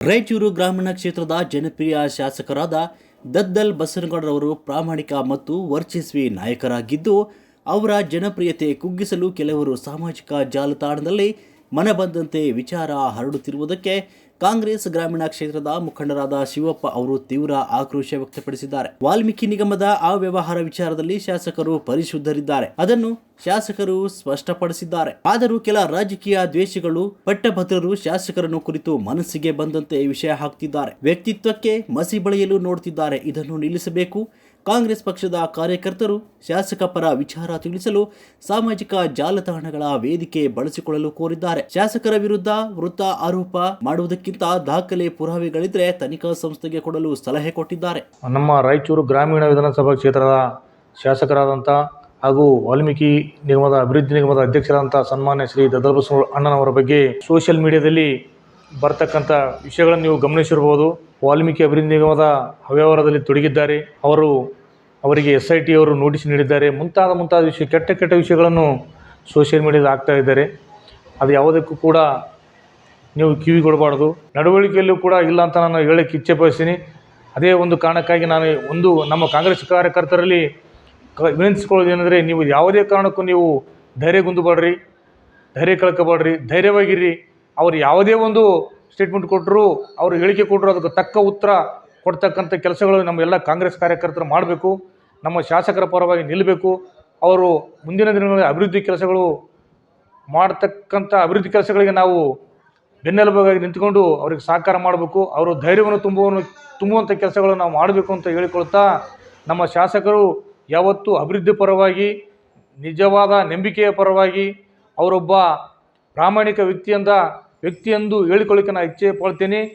ರಾಯಚೂರು ಗ್ರಾಮೀಣ ಕ್ಷೇತ್ರದ ಜನಪ್ರಿಯ ಶಾಸಕರಾದ ದದ್ದಲ್ ಬಸನಗೌಡರವರು ಪ್ರಾಮಾಣಿಕ ಮತ್ತು ವರ್ಚಸ್ವಿ ನಾಯಕರಾಗಿದ್ದು, ಅವರ ಜನಪ್ರಿಯತೆ ಕುಗ್ಗಿಸಲು ಕೆಲವರು ಸಾಮಾಜಿಕ ಜಾಲತಾಣದಲ್ಲಿ ಮನಬಂದಂತೆ ವಿಚಾರ ಹರಡುತ್ತಿರುವುದಕ್ಕೆ ಕಾಂಗ್ರೆಸ್ ಗ್ರಾಮೀಣ ಕ್ಷೇತ್ರದ ಮುಖಂಡರಾದ ಶಿವಪ್ಪ ಅವರು ತೀವ್ರ ಆಕ್ರೋಶ ವ್ಯಕ್ತಪಡಿಸಿದ್ದಾರೆ. ವಾಲ್ಮೀಕಿ ನಿಗಮದ ಅವ್ಯವಹಾರ ವಿಚಾರದಲ್ಲಿ ಶಾಸಕರು ಪರಿಶುದ್ಧರಿದ್ದಾರೆ, ಅದನ್ನು ಶಾಸಕರು ಸ್ಪಷ್ಟಪಡಿಸಿದ್ದಾರೆ. ಆದರೂ ಕೆಲ ರಾಜಕೀಯ ದ್ವೇಷಿಗಳು ಪಟ್ಟಭದ್ರರು ಶಾಸಕರನ್ನು ಕುರಿತು ಮನಸ್ಸಿಗೆ ಬಂದಂತೆ ವಿಷಯ ಹಾಕ್ತಿದ್ದಾರೆ, ವ್ಯಕ್ತಿತ್ವಕ್ಕೆ ಮಸಿ ಬಳಿಯಲು ನೋಡುತ್ತಿದ್ದಾರೆ. ಇದನ್ನು ನಿಲ್ಲಿಸಬೇಕು. ಕಾಂಗ್ರೆಸ್ ಪಕ್ಷದ ಕಾರ್ಯಕರ್ತರು ಶಾಸಕ ಪರ ವಿಚಾರ ತಿಳಿಸಲು ಸಾಮಾಜಿಕ ಜಾಲತಾಣಗಳ ವೇದಿಕೆ ಬಳಸಿಕೊಳ್ಳಲು ಕೋರಿದ್ದಾರೆ. ಶಾಸಕರ ವಿರುದ್ಧ ವೃತ್ತ ಆರೋಪ ಮಾಡುವುದಕ್ಕಿಂತ ದಾಖಲೆ ಪುರಾವೆಗಳಿದ್ರೆ ತನಿಖಾ ಸಂಸ್ಥೆಗೆ ಕೊಡಲು ಸಲಹೆ ಕೊಟ್ಟಿದ್ದಾರೆ. ನಮ್ಮ ರಾಯಚೂರು ಗ್ರಾಮೀಣ ವಿಧಾನಸಭಾ ಕ್ಷೇತ್ರದ ಶಾಸಕರಾದಂಥ ಹಾಗೂ ವಾಲ್ಮೀಕಿ ನಿಗಮದ ಅಭಿವೃದ್ಧಿ ನಿಗಮದ ಅಧ್ಯಕ್ಷರಾದಂಥ ಸನ್ಮಾನ್ಯ ಶ್ರೀ ದದ್ದಲ್ ಬಸನಗೌಡ ಅಣ್ಣನವರ ಬಗ್ಗೆ ಸೋಷಿಯಲ್ ಮೀಡಿಯಾದಲ್ಲಿ ಬರ್ತಕ್ಕಂಥ ವಿಷಯಗಳನ್ನು ನೀವು ಗಮನಿಸಿರ್ಬೋದು. ವಾಲ್ಮೀಕಿ ಅಭಿವೃದ್ಧಿ ನಿಗಮದ ಅವ್ಯವಹಾರದಲ್ಲಿ ತೊಡಗಿದ್ದಾರೆ, ಅವರಿಗೆ SIT ಅವರು ನೋಟಿಸ್ ನೀಡಿದ್ದಾರೆ, ಮುಂತಾದ ವಿಷಯ ಕೆಟ್ಟ ವಿಷಯಗಳನ್ನು ಸೋಷಿಯಲ್ ಮೀಡಿಯಾದಲ್ಲಿ ಹಾಕ್ತಾ ಇದ್ದಾರೆ. ಅದು ಯಾವುದಕ್ಕೂ ಕೂಡ ನೀವು ಕಿವಿ ಕೊಡಬಾರ್ದು. ನಡವಳಿಕೆಯಲ್ಲೂ ಕೂಡ ಇಲ್ಲ ಅಂತ ನಾನು ಹೇಳಕ್ಕೆ ಇಚ್ಛೆ ಬಯಸ್ತೀನಿ. ಅದೇ ಒಂದು ಕಾರಣಕ್ಕಾಗಿ ನಾನು ನಮ್ಮ ಕಾಂಗ್ರೆಸ್ ಕಾರ್ಯಕರ್ತರಲ್ಲಿ ವಿನಂತಿಸಿಕೊಳ್ಳೋದೇನೆಂದರೆ, ನೀವು ಯಾವುದೇ ಕಾರಣಕ್ಕೂ ನೀವು ಧೈರ್ಯಗುಂದಬೇಡ್ರಿ, ಧೈರ್ಯ ಕಳ್ಕೊಬೇಡ್ರಿ, ಧೈರ್ಯವಾಗಿರ್ರಿ. ಅವರು ಯಾವುದೇ ಒಂದು ಸ್ಟೇಟ್ಮೆಂಟ್ ಕೊಟ್ಟರು, ಅವರು ಹೇಳಿಕೆ ಕೊಟ್ಟರು, ಅದಕ್ಕೆ ತಕ್ಕ ಉತ್ತರ ಕೊಡ್ತಕ್ಕಂಥ ಕೆಲಸಗಳು ನಮ್ಮ ಎಲ್ಲ ಕಾಂಗ್ರೆಸ್ ಕಾರ್ಯಕರ್ತರು ಮಾಡಬೇಕು. ನಮ್ಮ ಶಾಸಕರ ಪರವಾಗಿ ನಿಲ್ಲಬೇಕು. ಅವರು ಮುಂದಿನ ದಿನಗಳಲ್ಲಿ ಅಭಿವೃದ್ಧಿ ಕೆಲಸಗಳಿಗೆ ನಾವು ಬೆನ್ನೆಲುಬಾಗಿ ನಿಂತುಕೊಂಡು ಅವರಿಗೆ ಸಹಕಾರ ಮಾಡಬೇಕು. ಅವರು ಧೈರ್ಯವನ್ನು ತುಂಬುವಂಥ ಕೆಲಸಗಳನ್ನು ನಾವು ಮಾಡಬೇಕು ಅಂತ ಹೇಳಿಕೊಳ್ತಾ, ನಮ್ಮ ಶಾಸಕರು ಯಾವತ್ತೂ ಅಭಿವೃದ್ಧಿ ಪರವಾಗಿ, ನಿಜವಾದ ನಂಬಿಕೆಯ ಪರವಾಗಿ, ಅವರೊಬ್ಬ ಪ್ರಾಮಾಣಿಕ ವ್ಯಕ್ತಿಯೆಂದು ಹೇಳಿಕೊಳ್ಳಿಕ್ಕೆ ನಾನು ಇಚ್ಛೆ ಪಡ್ತೀನಿ.